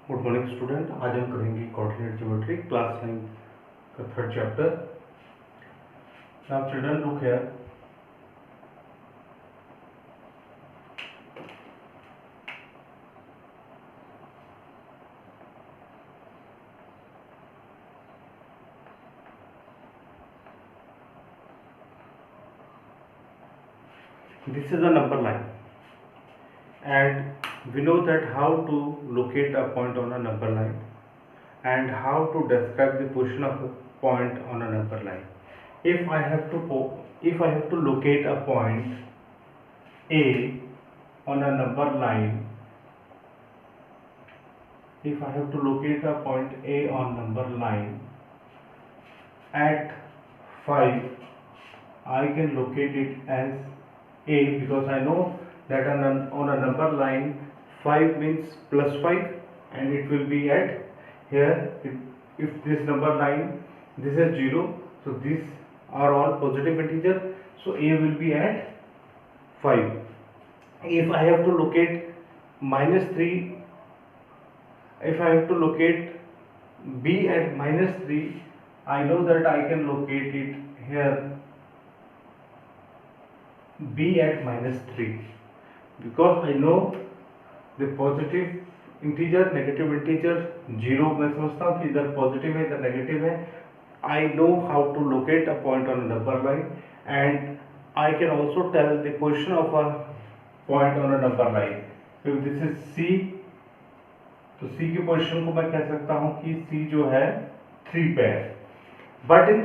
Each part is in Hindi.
Good morning student. आज हम करेंगे कोऑर्डिनेट ज्योमेट्री क्लास 9 का third chapter. Now children look here. This is a number line and we know that how to locate a point on a number line and how to describe the position of a point on a number line. If I have to locate a point A on a number line, if I have to locate a point A on number line at 5, I can locate it as A because I know that on a number line 5 means plus 5 and it will be at here. If this number line, this is 0, so these are all positive integer, so A will be at 5. If I have to locate minus 3, if I have to locate B at minus 3, I know that I can locate it here B at minus 3 because I know the positive integer, negative integer, 0 मैं समझता हूँ कि इधर पॉजिटिव है इधर नेगेटिव है. I know how to locate a point on a number line and I can also tell the position of a point on a number line. If this is C, तो C की पोजीशन को मैं कह सकता हूँ कि C जो है 3 पे है. But in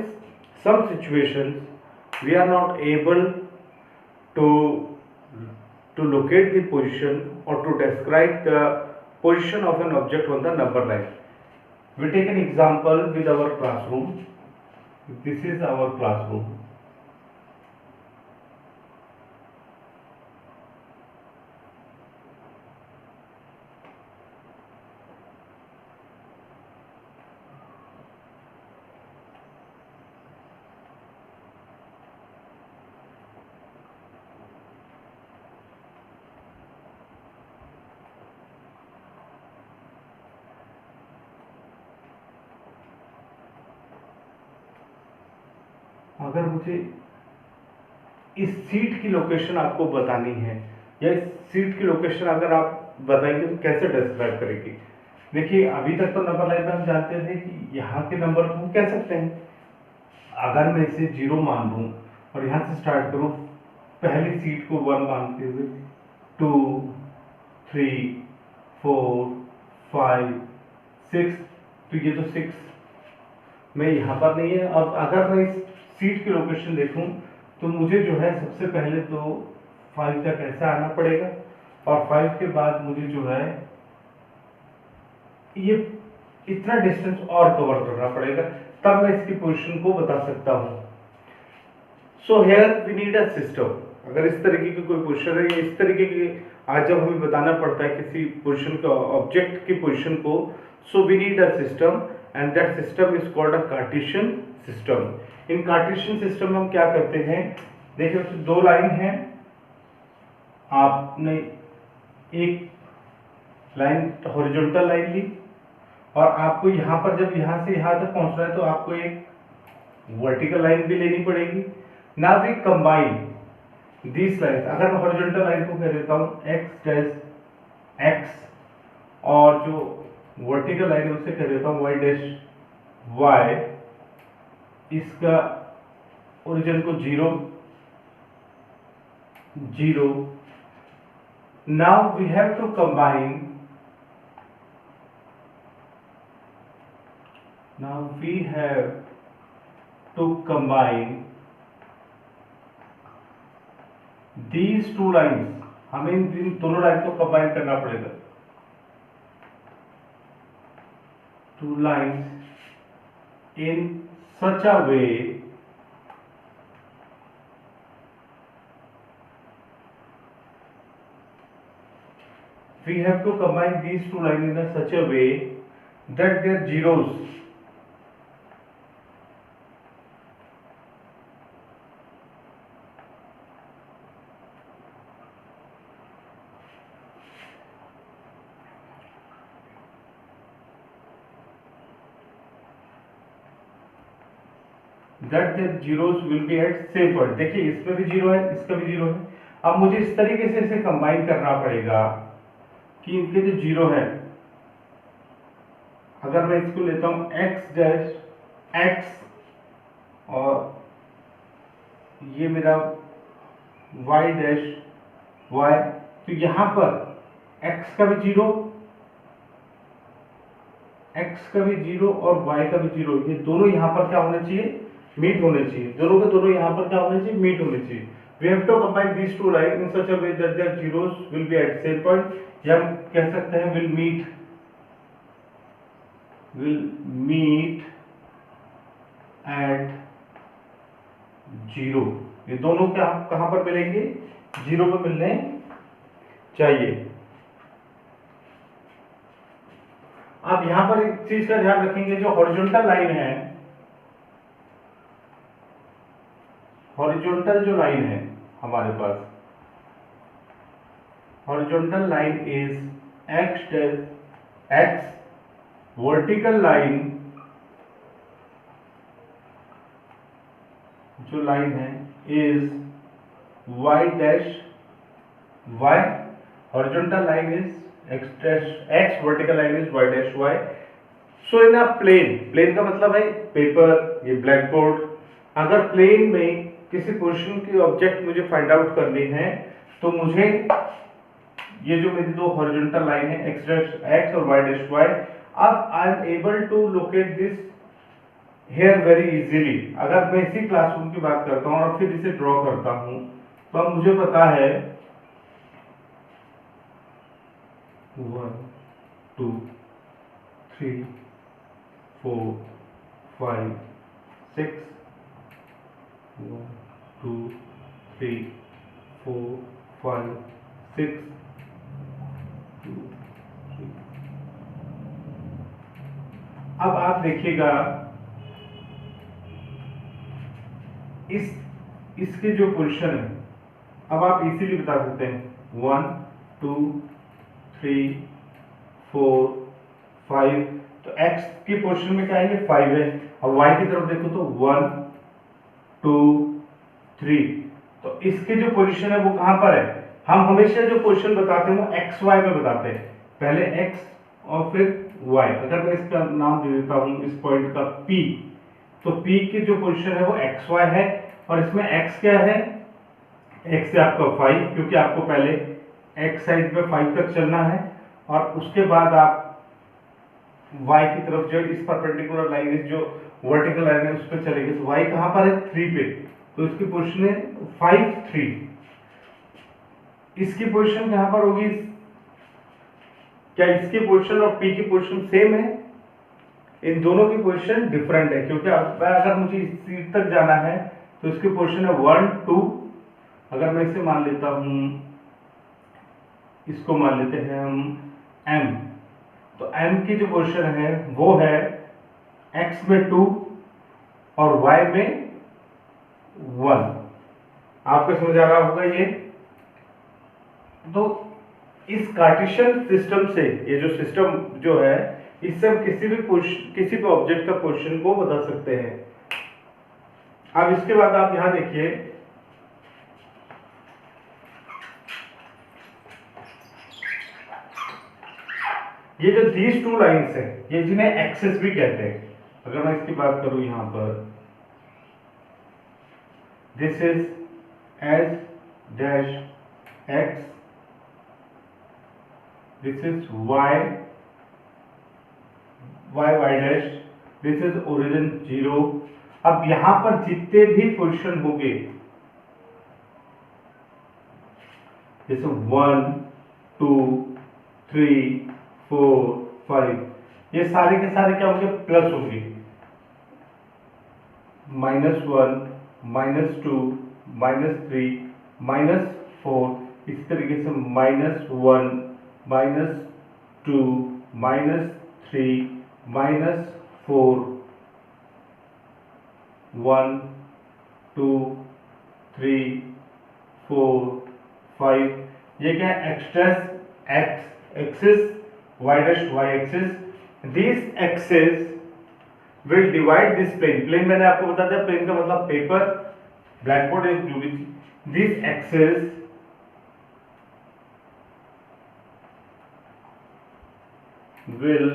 some situations we are not able to locate the position or to describe the position of an object on the number line. We take an example with our classroom. This is our classroom. अगर मुझे इस सीट की लोकेशन आपको बतानी है या इस सीट की लोकेशन अगर आप बताएंगे तो कैसे डिस्क्राइब करेंगे. देखिए अभी तक तो नंबर लाइन में हम जानते थे कि यहाँ के नंबर को हम कह सकते हैं. अगर मैं इसे 0 मान लूँ और यहाँ से स्टार्ट करूँ पहली सीट को 1 मानते हुए 2 3 4 5 6, तो ये तो 6 में यहाँ पर नहीं है. अब अगर मैं इस सीट की लोकेशन देखूं तो मुझे जो है सबसे पहले तो 5 तक ऐसे आना पड़ेगा और 5 के बाद मुझे जो है ये इतना डिस्टेंस और कवर करना पड़ेगा तब मैं इसकी पोजीशन को बता सकता हूं. So here we need a system. अगर इस तरीके की कोई पोजीशन है या इस तरीके की आज जब हमें बताना पड़ता है किसी पोजीशन का ऑब्जेक्ट की पोजीशन को, so we need a system and that system is called a Cartesian system. In Cartesian system हम क्या करते हैं, देखिए तो दो लाइन है, आपने एक लाइन हॉरिजॉन्टल लाइन ली और आपको यहाँ पर जब यहाँ से यहाँ तक पहुँचना है तो आपको एक वर्टिकल लाइन भी लेनी पड़ेगी. Now we combine these lines. अगर मैं हॉरिजॉन्टल लाइन को कह देता हूँ x डैश x और जो वर्टिकल लाइन उसे कह देता हूँ y डैश y, इसका ओरिजिन को 0 0. Now we have to combine, now we have to combine these two lines. हमें इन दोनों लाइन को कंबाइन करना पड़ेगा. Two lines in such a way we have to combine these two lines in a such a way that their zeros that the zeros will be at same point. देखिए इसमें भी जीरो है, इसका भी जीरो है। अब मुझे इस तरीके से इसे कंबाइन करना पड़ेगा कि इनके जो जीरो है, अगर मैं इसको लेता हूं एक्स डैश एक्स और ये मेरा वाई डैश वाई, तो यहां पर एक्स का भी जीरो, एक्स का भी जीरो और वाई का भी जीरो, ये दोनों यहां पर क्या होने चाहिए, मीट होने चाहिए। दोनों के दोनों यहां पर क्या होने चाहिए, मीट होने चाहिए। We have to combine these two line in such a way that their zeros will be at same point, या हम कह सकते हैं विल मीट एट जीरो। ये दोनों क्या कहां पर मिलेंगे, जीरो पे मिलने चाहिए। आप यहां पर एक चीज का ध्यान रखेंगे, जो हॉरिजॉन्टल लाइन है, हॉरिजॉन्टल जो लाइन है हमारे पास, horizontal line is X dash X, vertical line जो लाइन है is Y dash Y, horizontal line is X dash X, vertical line is Y dash Y. So in a plane, plane का मतलब है पेपर, ये ब्लैक बोर्ड। अगर प्लेन में किसी पोजीशन की ऑब्जेक्ट मुझे फाइंड आउट करनी है, तो मुझे ये जो मेरी दो हॉरिजॉन्टल लाइन है एक्स डैश एक्स और वाई डैश वाई, अब I am able to locate this here very easily. अगर मैं इसी क्लासरूम की बात करता हूँ और फिर इसे ड्रॉ करता हूँ, तो अब मुझे पता है 1 2 3 4 5 6, 1 2 3 4 5 6 2 3। अब आप देखिएगा इसके जो पोजीशन है, अब आप इजीली बता सकते हैं 1 2 3 4 5, तो x की पोजीशन में क्या है, ये 5 है। और y की तरफ देखो तो 1 2 3, तो इसकी जो पोजीशन है वो कहां पर है। हम हमेशा जो पोजीशन बताते हैं वो एक्स वाई में बताते हैं, पहले x और फिर y। अगर मैं इसका नाम दे देता हूं इस पॉइंट का p, तो p की जो पोजीशन है वो एक्स वाई है, और इसमें x क्या है, x से आपका 5, क्योंकि आपको पहले x साइड पे 5 तक चलना है, और उसके बाद आप y की तरफ जो इस परपेंडिकुलर लाइन, इस जो वर्टिकल लाइन है उस पर चलेंगे। तो y कहां पर है, 3 पे, तो इसकी पोजीशन है 5 3। इसकी पोजीशन कहां पर होगी, क्या इसकी पोजीशन और p की पोजीशन सेम है, इन दोनों की पोजीशन डिफरेंट है, क्योंकि अगर मुझे इस सीट तक जाना है तो इसकी पोजीशन है 1 2। अगर मैं इसे मान लेता हूं, इसको मान लेते हैं हम m, तो m की जो पोजीशन है वो है x में 2 और y में 1। आपको समझ आ रहा होगा ये। तो इस कार्टेशियन सिस्टम से, ये जो सिस्टम जो है, इससे हम किसी भी ऑब्जेक्ट का पोजीशन को बता सकते हैं। अब इसके बाद आप यहां देखिए, ये जो दीज टू लाइंस है, ये जिन्हें एक्सिस भी कहते हैं। अगर मैं इसकी बात करूं यहां पर, this is h dash x, this is y y dash, this is origin 0। अब यहां पर जितने भी पोजीशन होंगे, जैसे 1 2 3 4 5, ये सारे के सारे क्या होंगे, प्लस होंगे। -1 -2 -3 -4, इस तरीके से -1 -2 -3 -4 1 2 3 4 5। ये क्या है, x dash x axis, y dash y axis. This axis will divide this plane, plane मैंने आपको बता दिया, प्लेन का मतलब पेपर, ब्लैक बोर्ड इज जो भी, this axis will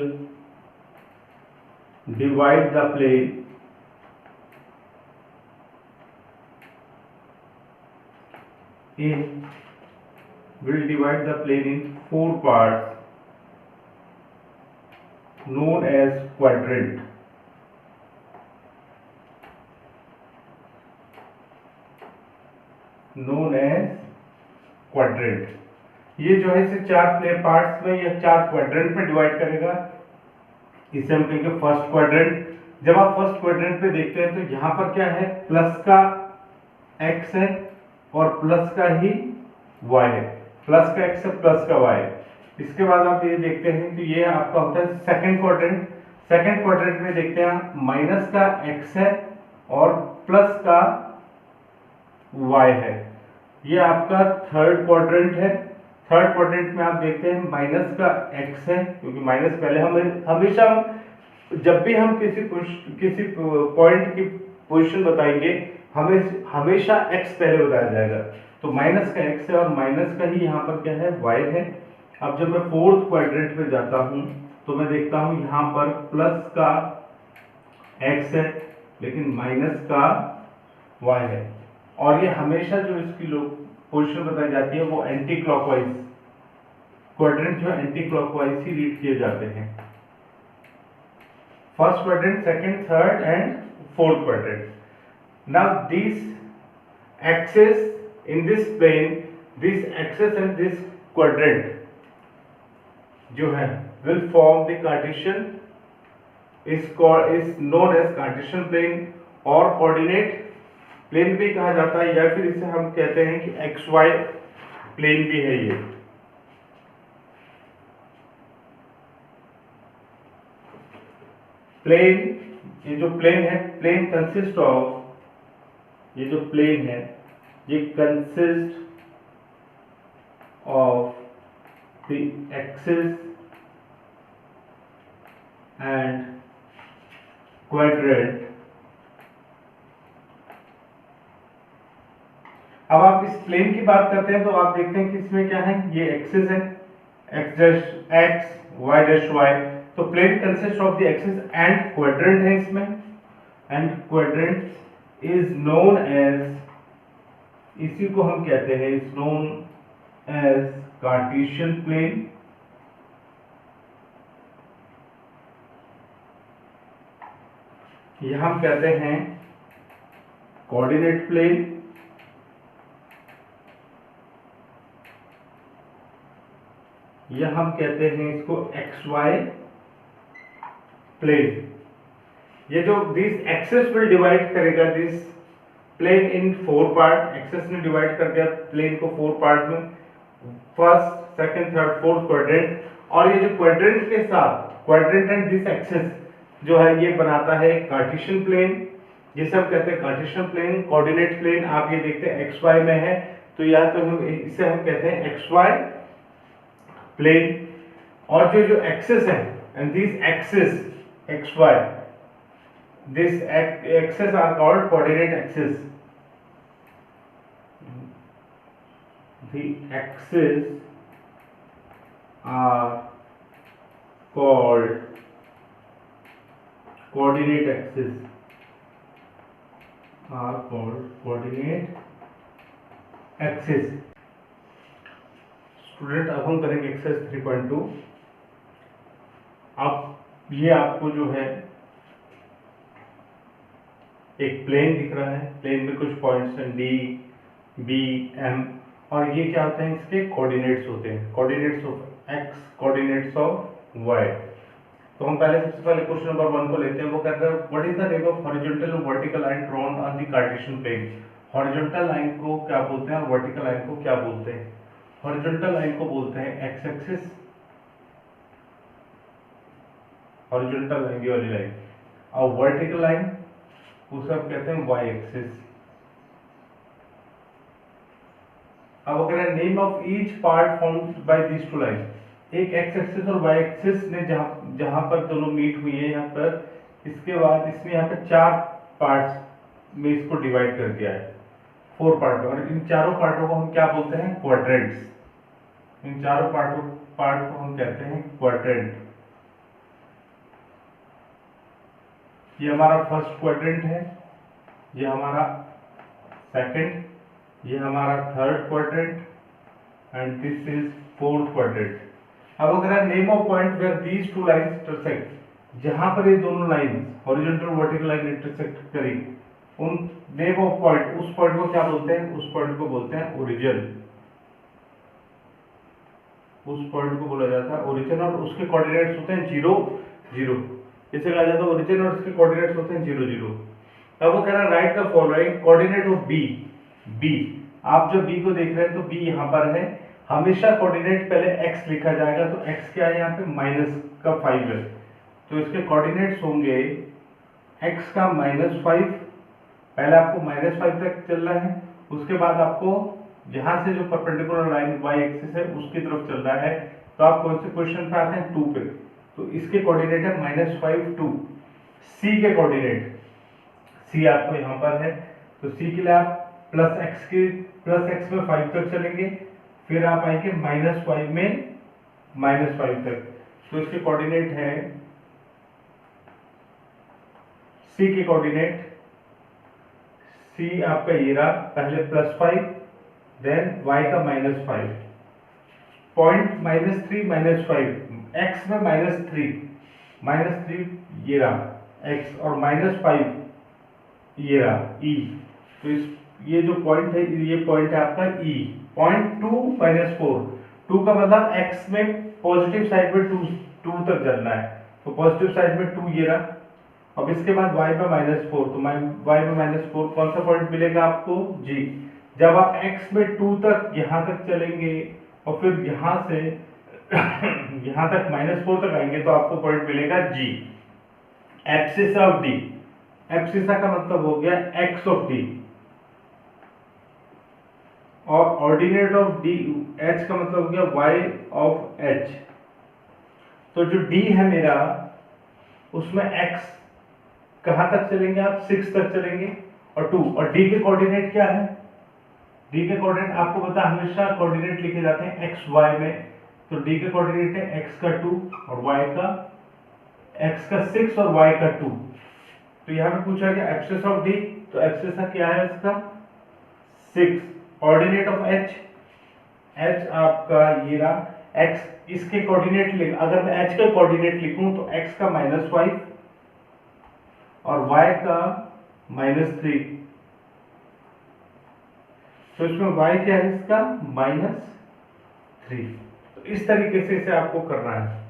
divide the plane in four parts known as quadrant. ये जो है इसे चार प्ले पार्ट्स में या चार क्वाड्रेंट में डिवाइड करेगा। इसे हम कहेंगे फर्स्ट क्वाड्रेंट। जब आप फर्स्ट क्वाड्रेंट पे देखते हैं तो यहाँ पर क्या है, प्लस का x है और प्लस का ही y है, प्लस का x है प्लस का y है। इसके बाद आप ये देखते हैं तो ये आपका होता है सेकंड क्वाड्रेंट। सेकंड क्वाड्रेंट में देखते हैं माइनस का x है और प्लस का y है। ये आपका थर्ड क्वाड्रेंट है। थर्ड क्वाड्रेंट में आप देखते हैं माइनस का x है, क्योंकि माइनस पहले हमेशा जब भी हम किसी पॉइंट की पोजीशन बताएंगे हमेशा x पहले बताया जाएगा। तो माइनस का x है और माइनस का ही यहाँ पर क्या है, y है। अब जब मैं फोर्थ क्वाड्रेंट में जाता हूँ तो मैं देखता हूँ यहाँ पर प्लस का x है लेकिन माइनस का y है, और ये हमेशा जो इसकी पोजीशन बताई जाती है वो एंटी क्लॉकवाइज, क्वाड्रेंट जो एंटी क्लॉकवाइज ही रीड किए जाते हैं। First quadrant, second, third and fourth quadrant. Now this axis in this plane, this axis and this quadrant जो है will form the Cartesian is known as Cartesian plane और कोऑर्डिनेट प्लेन भी कहा जाता है, या फिर इसे हम कहते हैं कि XY प्लेन भी है। ये प्लेन, ये जो प्लेन है, प्लेन कंसिस्ट ऑफ, ये जो प्लेन है ये consist of the axis and quadrant. अब आप इस प्लेन की बात करते हैं तो आप देखते हैं कि इसमें क्या है, ये एक्सिस है, x dash x, y dash y। तो plane consist of the axis and quadrant है इसमें, and quadrant is known as, इसी को हम कहते हैं, is known as Cartesian plane. यह हम कहते हैं कोऑर्डिनेट प्लेन, या हम कहते हैं इसको XY प्लेन। ये जो दिस एक्सेस विल डिवाइड करेगा this plane in four part, axis ने डिवाइड कर दिया प्लेन को फोर पार्ट में, first, second, third, fourth quadrant. और ये जो क्वाड्रेंट के साथ क्वाड्रेंट एंड दिस एक्सेस जो है ये बनाता है कार्टेशियन प्लेन, जिसे हम कहते हैं कार्टेशियन प्लेन, कोऑर्डिनेट प्लेन। आप ये देखते हैं XY में है तो या तो हम इसे हम कहते हैं XY प्लेन। और जो एक्सेस है and this axis XY, this axis are called coordinate axis. The axis are called coordinate axis, are called coordinate axis। Student अब हम करेंगे एक्सरसाइज 3.2। अब ये आपको जो है एक प्लेन दिख रहा है, प्लेन में कुछ पॉइंट्स हैं D, B, M, और ये क्या होते हैं, इसके कोऑर्डिनेट्स होते हैं, coordinates of x, coordinates of y। तो हम पहले सबसे पहले क्वेश्चन नंबर 1 को लेते हैं। वो कहता है what is the name of horizontal और vertical line drawn on the cartesian plane. Horizontal line को क्या बोलते हैं और वर्टिकल लाइन को क्या बोलते हैं? हॉरिजॉन्टल लाइन को बोलते हैं एक्स एक्सिस, हॉरिजॉन्टल लाइन ये वाली लाइन, और वर्टिकल लाइन उसे हम कहते हैं वाई एक्सिस। अब अगर name of each part formed by this two line, एक एक्स एक्सिस और वाई एक्सिस ने जहां पर दोनों मीट हुई है, यहाँ पर इसके बाद इसने यहाँ पे 4 पार्ट्स में इसको डिवाइड कर दिया है, 4 पार्ट, और इन चारों पार्टों को हम क्या बोलते हैं? क्वाड्रेंट्स। इन चारों पार्ट को हम कहते हैं क्वाड्रेंट। ये हमारा फर्स्ट क्वाड्रेंट है, ये हमारा सेकंड, ये हमारा third quadrant, and this is fourth quadrant. अब अगर name of point where these two lines intersect, जहां पर ये दोनों lines horizontal vertical line intersect करें, उन नेम ऑफ पॉइंट, उस पॉइंट को क्या बोलते हैं? उस पॉइंट को बोलते हैं ओरिजिन। उस पॉइंट को बोला जाता है ओरिजिन, और उसके कोऑर्डिनेट्स होते हैं 0 0। इसे कहा जाता है ओरिजिन, और इसके कोऑर्डिनेट्स होते हैं 0 0। अब वो कह रहा है write the following coordinate of B. B, आप जो बी को देख रहे हैं तो बी यहाँ पर है, हमेशा कोऑर्डिनेट पहले x लिखा जाएगा, तो x क्या है यहाँ पे? -5 है, तो इसके कोऑर्डिनेट्स होंगे x का -5। पहले आपको -5 तक चलना है, उसके बाद आपको यहाँ से जो परपेंडिकुलर लाइन y एक्सिस है उसकी तरफ चल रहा है, तो आप कौन से क्वेश्चन पे आते हैं? 2 पे। तो इसके कोऑर्डिनेट है -5 2। c के कोऑर्डिनेट, c आपको यहाँ पर है, तो c के लिए आप +x में 5 तक चलेंगे, फिर आप आएंगे -5 में -5 तक, तो इसके कोऑर्डिनेट है, c के कोऑर्डिनेट, c आपका ये रहा, पहले +5, देन y का -5, पॉइंट -3 -5, x में -3 ये रहा x, और -5 ये रहा e। तो ये जो पॉइंट है, ये पॉइंट है आपका e। पॉइंट 2 -4, 2 का मतलब x में पॉजिटिव साइड में 2 तक चलना है, तो पॉजिटिव साइड में 2 ये रहा। अब इसके बाद y में -4, तो y में -4 कौन सा पॉइंट मिलेगा आपको? g। जब आप x में 2 तक यहाँ तक चलेंगे और फिर यहाँ से यहाँ तक -4 तक आएंगे, तो आपको पॉइंट मिलेगा g। Abscissa of d, abscissa का मतलब हो गया x ऑफ d, और ऑर्डिनेट ऑफ d, h का मतलब हो गया y ऑफ h। तो जो d है मेरा, उसमें x कहां तक चलेंगे आप? 6 तक चलेंगे, और 2, और d के कोऑर्डिनेट क्या है? d के कोऑर्डिनेट आपको पता है, हमेशा कोऑर्डिनेट लिखे जाते हैं x y में, तो d के कोऑर्डिनेट है x का 2 और x का 6 और y का 2। तो यहाँ पे पूछा गया एब्सिस ऑफ d, तो एब्सिसा क्या है इसका? 6। ऑर्डिनेट ऑफ h आपका ये रहा x, इसके कोऑर्डिनेट लिख, अगर मैं h का कोऑर्डिनेट लिखूं तो x का -5 और y का -3, तो इसमें y क्या है इसका? -3। तो इस तरीके से इसे आपको करना है।